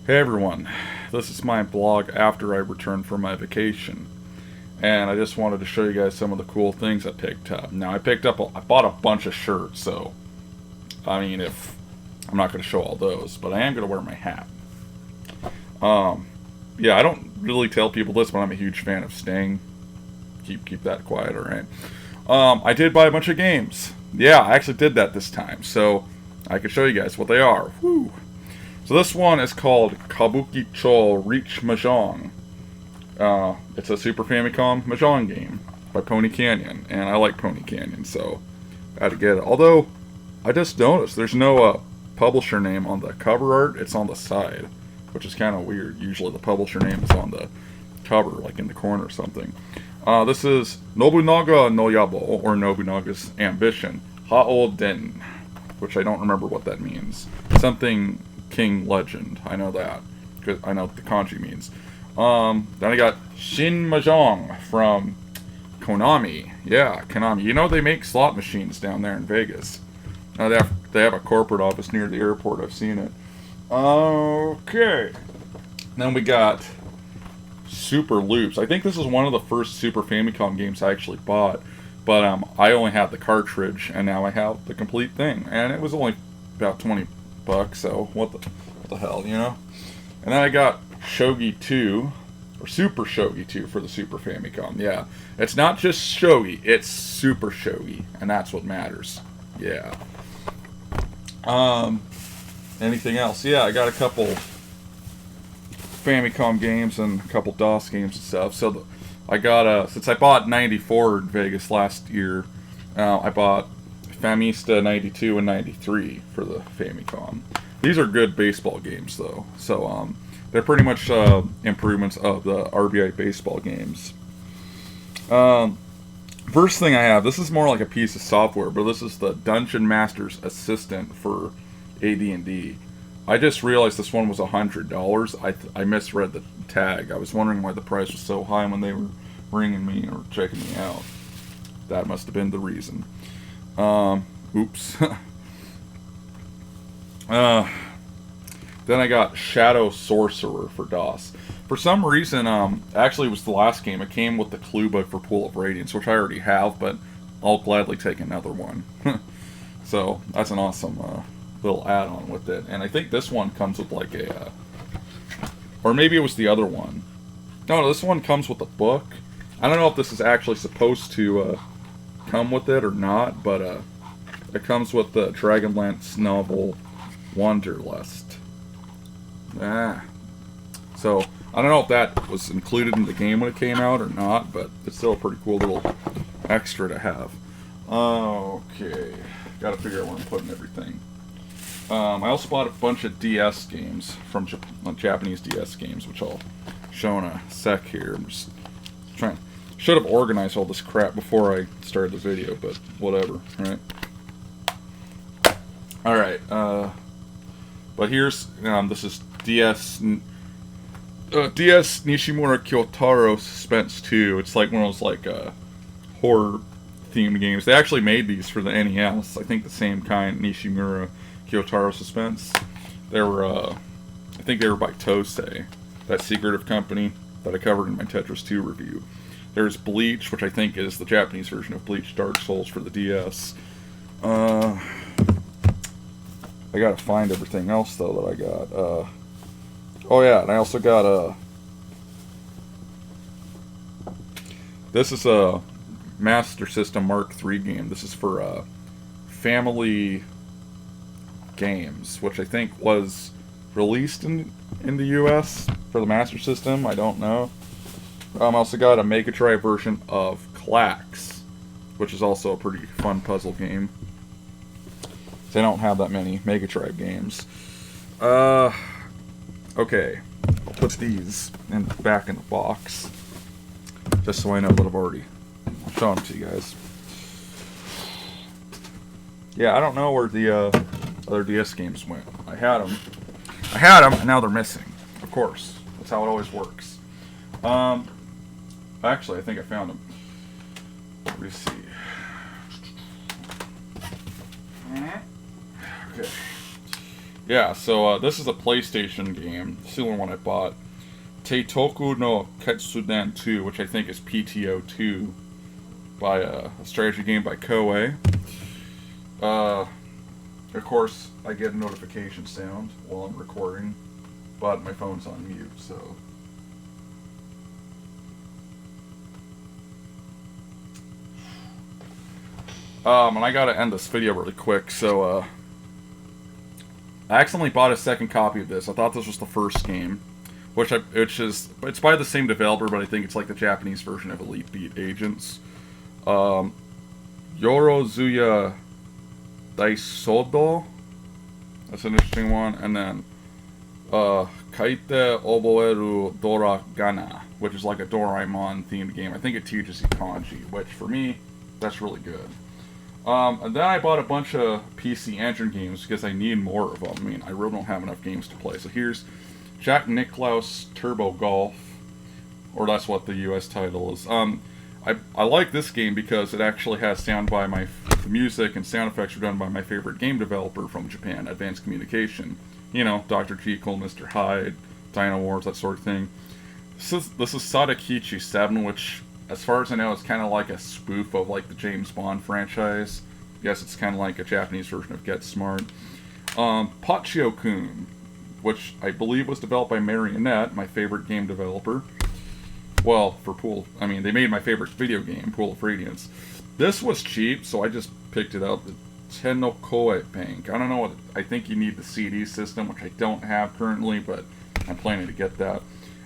Hey everyone, this is my blog after I returned from my vacation, and I just wanted to show you guys some of the cool things I picked up. Now I bought a bunch of shirts, so I mean, if I'm not going to show all those, but I am going to wear my hat. Um, yeah, I don't really tell people this, but I'm a huge fan of Sting. Keep that quiet, all right. I did buy a bunch of games. Yeah, I actually did that this time, so I can show you guys what they are. Woo! So this one is called Kabuki Cho Reach Mahjong. It's a Super Famicom Mahjong game by Pony Canyon, and I like Pony Canyon, so I had to get it. Although, I just noticed there's no publisher name on the cover art, it's on the side, which is kind of weird. Usually the publisher name is on the cover, like in the corner or something. This is Nobunaga no Yabo, or Nobunaga's Ambition, Hao Den, which I don't remember what that means. Something King Legend, I know that, because I know what the kanji means. Then I got Shin Mahjong from Konami. Yeah, Konami. You know they make slot machines down there in Vegas. They have a corporate office near the airport. I've seen it. Okay. Then we got Super Loops. I think this is one of the first Super Famicom games I actually bought, but I only had the cartridge, and now I have the complete thing, and it was only about $20, so what the hell, you know? And then I got Shogi 2, or Super Shogi 2 for the Super Famicom. Yeah, it's not just Shogi, it's Super Shogi, and that's what matters. Yeah. Anything else? Yeah, I got a couple Famicom games and a couple DOS games and stuff. So I got since I bought 94 in Vegas last year, I bought Famista 92 and 93 for the Famicom. These are good baseball games though, so they're pretty much improvements of the RBI baseball games. First thing I have, this is more like a piece of software, but this is the Dungeon Master's Assistant for AD&D. I just realized this one was $100. I misread the tag. I was wondering why the price was so high when they were ringing me or checking me out. That must have been the reason. Oops. Then I got Shadow Sorcerer for DOS. For some reason, actually it was the last game. It came with the clue book for Pool of Radiance, which I already have, but I'll gladly take another one. So that's an awesome little add-on with it. And I think this one comes with like a, or maybe it was the other one. No, this one comes with a book. I don't know if this is actually supposed to come with it or not, but it comes with the Dragonlance novel Wanderlust. So I don't know if that was included in the game when it came out or not, but it's still a pretty cool little extra to have. Okay, gotta figure out where I'm putting everything. I also bought a bunch of DS games from Japanese DS games, which I'll show in a sec here. I'm just trying. Should have organized all this crap before I started the video, but whatever, right? All right, but here's this is DS Nishimura Kyotaro Suspense 2. It's like one of those like horror themed games. They actually made these for the NES. I think the same kind, Nishimura Kyotaro Suspense. They were I think they were by Tosei, that secretive company that I covered in my Tetris 2 review. There's Bleach, which I think is the Japanese version of Bleach Dark Souls for the DS. I gotta find everything else though that I got. Oh yeah, and I also got this is a Master System Mark III game. This is for Family Games, which I think was released in the US for the Master System. I don't know. I also got a Mega Drive version of Klax, which is also a pretty fun puzzle game. They don't have that many Mega Drive games. Okay, I'll put these back in the box, just so I know that I'll show them to you guys. Yeah, I don't know where the other DS games went. I had them, and now they're missing. Of course, that's how it always works. Actually, I think I found them. Let me see. Okay. Yeah, so this is a PlayStation game. It's the only one I bought. Teitoku no Ketsuden 2, which I think is PTO 2, by a strategy game by Koei. Of course, I get a notification sound while I'm recording, but my phone's on mute, so. And I gotta end this video really quick, so, I accidentally bought a second copy of this. I thought this was the first game, which it's by the same developer, but I think it's like the Japanese version of Elite Beat Agents. Yorozuya Daisodo. That's an interesting one. And then Kaite Oboeru Doragana, which is like a Doraemon themed game. I think it teaches you kanji, which for me, that's really good. And then I bought a bunch of PC Engine games because I need more of them. I mean, I really don't have enough games to play. So here's Jack Nicklaus Turbo Golf, or that's what the US title is. I like this game because it actually has the music and sound effects are done by my favorite game developer from Japan, Advanced Communication. You know, Dr. Jekyll, Mr. Hyde, Dino Wars, that sort of thing. This is Sadakichi 7, which, as far as I know, is kind of like a spoof of like the James Bond franchise. I guess it's kind of like a Japanese version of Get Smart. Pachio-kun, which I believe was developed by Marionette, my favorite game developer. Well, they made my favorite video game, Pool of Radiance. This was cheap, so I just picked it up. The Tennokoe Bank. I don't know I think you need the CD system, which I don't have currently, but I'm planning to get that.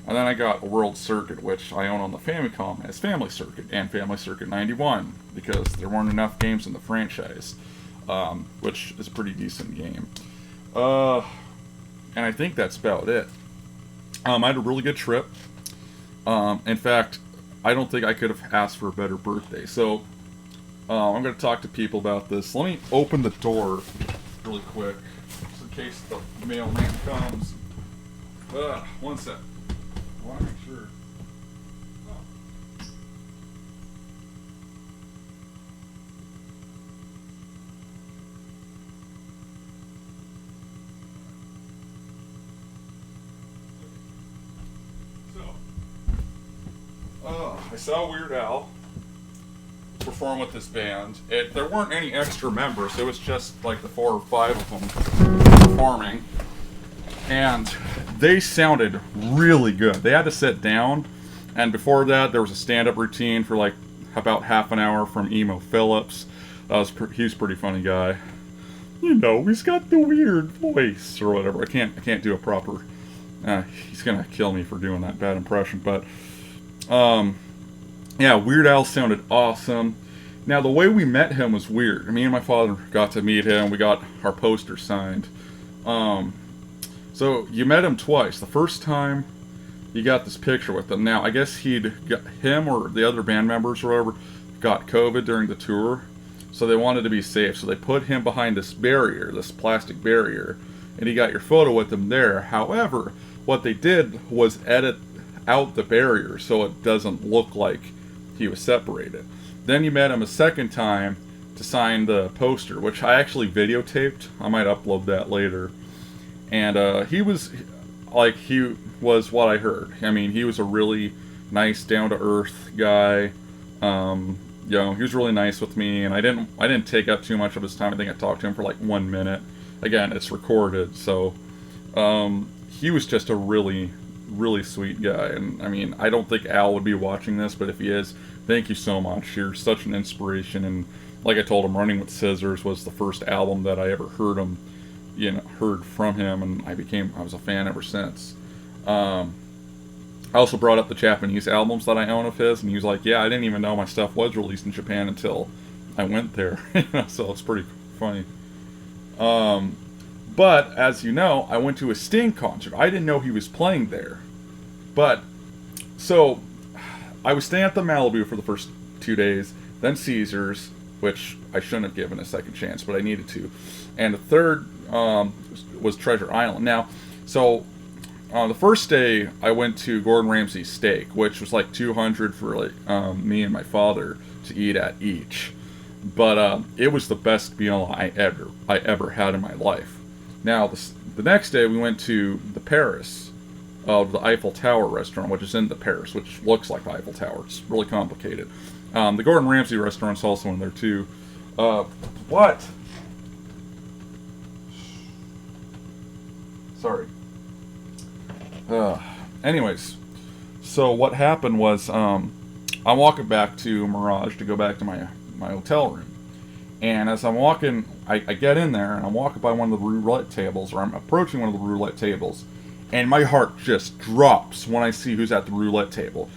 And then I got World Circuit, which I own on the Famicom as Family Circuit and Family Circuit 91, because there weren't enough games in the franchise, which is a pretty decent game. And I think that's about it. I had a really good trip. In fact, I don't think I could have asked for a better birthday. So, I'm going to talk to people about this. Let me open the door really quick, just in case the mailman comes. One sec. I want to make sure. I saw Weird Al perform with this band. There weren't any extra members. It was just like the 4 or 5 of them performing. And they sounded really good. They had to sit down. And before that, there was a stand-up routine for like about half an hour from Emo Phillips. He's a pretty funny guy. You know, he's got the weird voice or whatever. I can't do a proper... he's gonna kill me for doing that bad impression, but... yeah, Weird Al sounded awesome. Now, the way we met him was weird. Me and my father got to meet him. We got our poster signed. So, you met him twice. The first time, you got this picture with him. Now, I guess him or the other band members or whatever got COVID during the tour. So they wanted to be safe. So they put him behind this barrier, this plastic barrier. And he got your photo with him there. However, what they did was edit out the barrier so it doesn't look like he was separated. Then you met him a second time to sign the poster, which I actually videotaped. I might upload that later. And he was what I heard. I mean, he was a really nice, down-to-earth guy. You know, he was really nice with me, and I didn't take up too much of his time. I think I talked to him for like 1 minute. Again, it's recorded, so he was just a really, really sweet guy. And I mean, I don't think Al would be watching this, but if he is, thank you so much. You're such an inspiration. And like I told him, Running with Scissors was the first album that I ever heard from him, and I was a fan ever since. I also brought up the Japanese albums that I own of his, and he was like, yeah, I didn't even know my stuff was released in Japan until I went there. So it's pretty funny. But, as you know, I went to a Sting concert. I didn't know he was playing there. But, so, I was staying at the Malibu for the first 2 days, then Caesars, which I shouldn't have given a second chance, but I needed to. And the third was Treasure Island. Now, so, the first day, I went to Gordon Ramsay's Steak, which was like $200 for me and my father to eat at each. But it was the best meal I ever had in my life. Now, the next day we went to the Paris of the Eiffel Tower restaurant, which is in the Paris, which looks like the Eiffel Tower. It's really complicated. The Gordon Ramsay restaurant's also in there too. What? Sorry. Anyways, so what happened was I'm walking back to Mirage to go back to my hotel room. And as I'm walking, I get in there and I'm walking by one of the roulette tables, or I'm approaching one of the roulette tables, and my heart just drops when I see who's at the roulette table.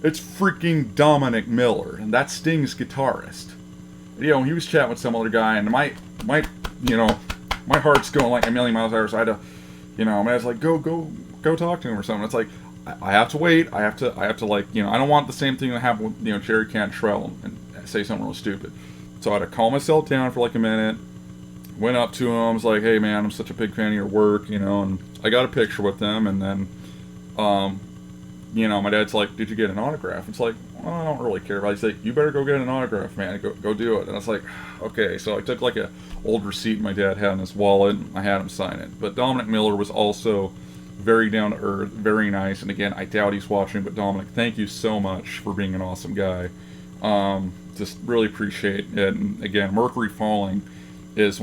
It's freaking Dominic Miller, and that's Sting's guitarist. You know, he was chatting with some other guy, and my heart's going like a million miles an hour. So I had to, I was like, go talk to him or something. It's like I have to wait. I have to like, I don't want the same thing that happened with Jerry Cantrell and say something real stupid. So I had to calm myself down for like a minute. Went up to him. I was like, hey man, I'm such a big fan of your work, and I got a picture with them. And then, my dad's like, did you get an autograph? It's like, well, I don't really care. But he's like, you better go get an autograph, man. Go do it. And I was like, okay. So I took like a old receipt my dad had in his wallet, and I had him sign it. But Dominic Miller was also very down to earth, very nice. And again, I doubt he's watching, but Dominic, thank you so much for being an awesome guy. Just really appreciate it. And again, Mercury Falling is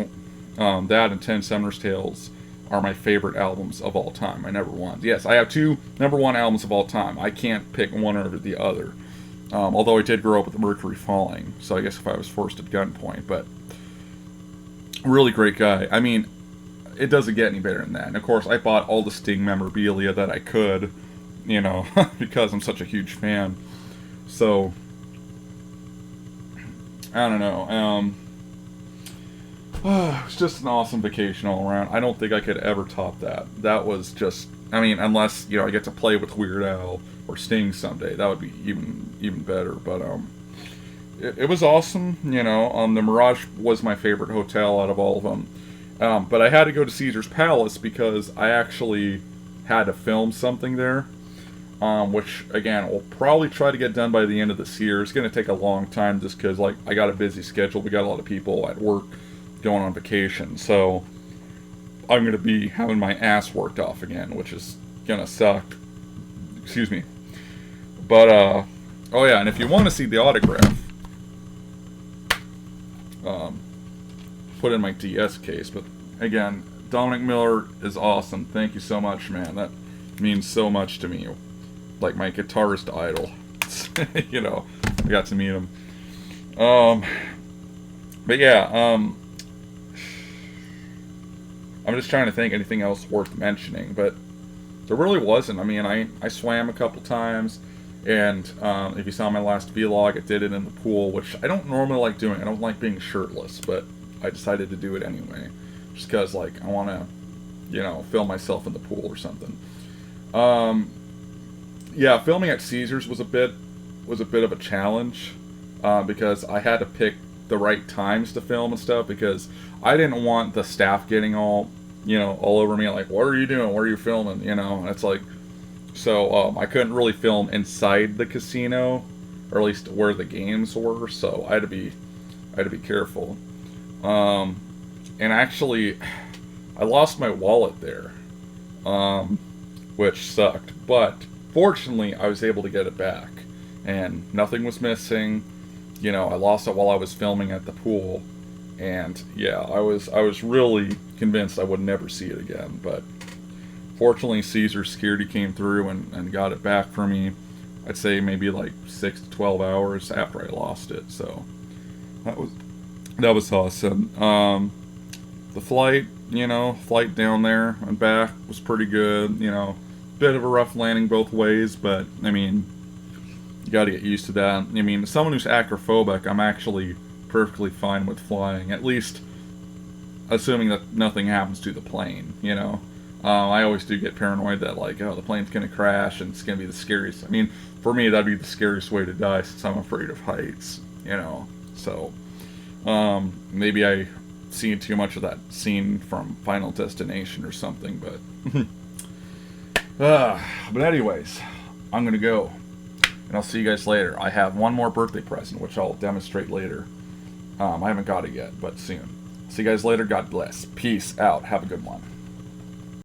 that and 10 Summoner's Tales are my favorite albums of all time. My number ones. Yes, I have 2 number 1 albums of all time. I can't pick one over the other. Although I did grow up with Mercury Falling, so I guess if I was forced at gunpoint. But really great guy. I mean, it doesn't get any better than that. And of course, I bought all the Sting memorabilia that I could, because I'm such a huge fan. So I don't know. It was just an awesome vacation all around. I don't think I could ever top that. That was just, unless, I get to play with Weird Al or Sting someday. That would be even better. But, it was awesome, the Mirage was my favorite hotel out of all of them. But I had to go to Caesar's Palace because I actually had to film something there. Which, again, we'll probably try to get done by the end of this year. It's going to take a long time just because, I got a busy schedule. We got a lot of people at work going on vacation. So, I'm going to be having my ass worked off again, which is going to suck. Excuse me. But, oh yeah, and if you want to see the autograph, put in my DS case. But, again, Dominic Miller is awesome. Thank you so much, man. That means so much to me. Like my guitarist idol. I got to meet him. But yeah, I'm just trying to think anything else worth mentioning, but there really wasn't. I swam a couple times, and if you saw my last vlog, I did it in the pool, which I don't normally like doing. I don't like being shirtless, but I decided to do it anyway, just because, I want to, film myself in the pool or something. Yeah, filming at Caesars was a bit of a challenge, because I had to pick the right times to film and stuff, because I didn't want the staff getting all over me, like, what are you doing? Where are you filming? And it's like, so I couldn't really film inside the casino, or at least where the games were. So I had to be careful. And actually, I lost my wallet there, which sucked, but fortunately, I was able to get it back, and nothing was missing. I lost it while I was filming at the pool, and yeah, I was really convinced I would never see it again. But fortunately, Caesar security came through and got it back for me. I'd say maybe like 6 to 12 hours after I lost it. So that was awesome. The flight down there and back was pretty good. Bit of a rough landing both ways, but you got to get used to that. Someone who's acrophobic, I'm actually perfectly fine with flying, at least assuming that nothing happens to the plane. I always do get paranoid that the plane's gonna crash and it's gonna be the scariest. For me, that'd be the scariest way to die, since I'm afraid of heights. So maybe I seen too much of that scene from Final Destination or something, but. But anyways, I'm gonna go, and I'll see you guys later. I have one more birthday present, which I'll demonstrate later. I haven't got it yet, but soon. See you guys later. God bless. Peace out. Have a good one.